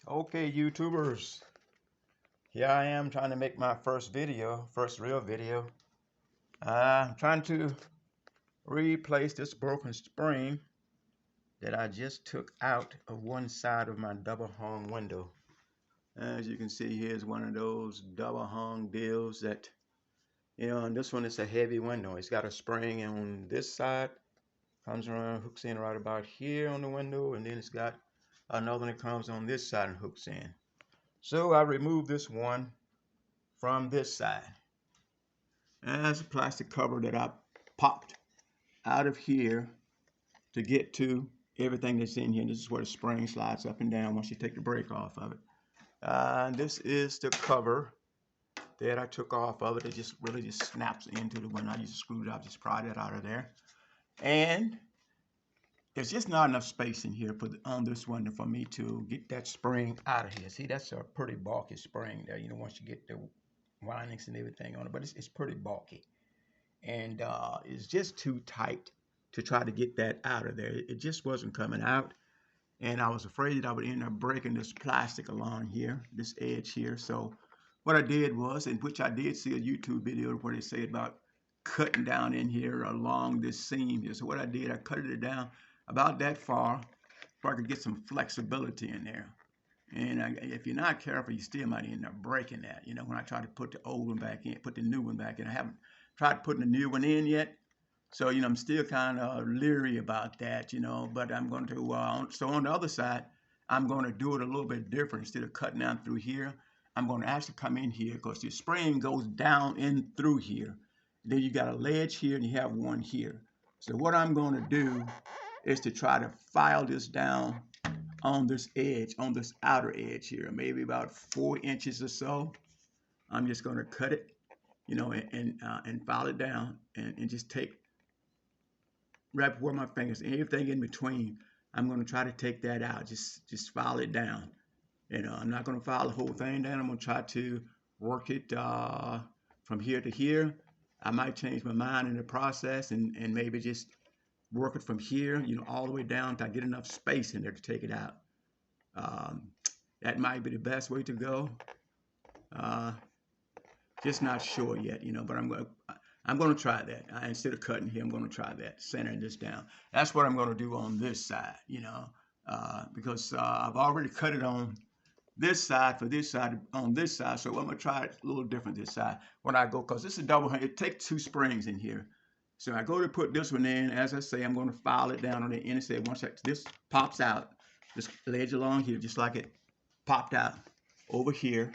Okay, YouTubers, here I am trying to make my first real video. I'm trying to replace this broken spring that I just took out of one side of my double hung window. As you can see, here's one of those double hung deals that, and this one is a heavy window. It's got a spring on this side, comes around, hooks in right about here on the window, and then it's got another one that comes on this side and hooks in. So I removed this one from this side. And that's a plastic cover that I popped out of here to get to everything that's in here. This is where the spring slides up and down once you take the brake off of it. This is the cover that I took off of it. It just really snaps into the window. I used a screwdriver, just pry that out of there. And there's just not enough space in here on this window for me to get that spring out of here. See, that's a pretty bulky spring there, once you get the windings and everything on it, but it's pretty bulky. And it's just too tight to try to get that out of there. It just wasn't coming out, and I was afraid that I would end up breaking this plastic along here, this edge here. So what I did was, in which I did see a YouTube video where they say about cutting down in here along this seam here. So what I did, I cut it down about that far so I could get some flexibility in there. And if you're not careful, you still might end up breaking that. When I try to put the old one back in, put the new one back in, I haven't tried putting the new one in yet. So, I'm still kind of leery about that, but I'm going to, so on the other side, I'm going to do it a little bit different. Instead of cutting down through here, I'm going to actually come in here because the spring goes down in through here. Then you got a ledge here and you have one here. So what I'm going to do is to try to file this down on this edge, on this outer edge here, maybe about 4 inches or so. I'm just going to cut it, and file it down and just take right where my fingers, everything in between. I'm going to try to take that out, just file it down. I'm not going to file the whole thing down. I'm going to try to work it from here to here. I might change my mind in the process and maybe just work it from here, all the way down until I get enough space in there to take it out. That might be the best way to go. Just not sure yet, but I'm going to try that. Instead of cutting here, I'm going to try that, centering this down. That's what I'm going to do on this side, because I've already cut it on this side for this side on this side. So I'm going to try it a little different this side when I go, because this is a double hung. It takes 2 springs in here. So I go to put this one in. As I say, I'm going to file it down on the inside. Once this pops out, this ledge along here, just like it popped out over here.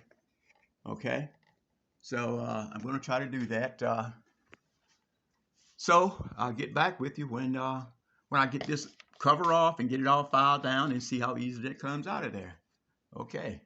Okay. So I'm going to try to do that. So I'll get back with you when I get this cover off and get it all filed down and see how easy it comes out of there. Okay.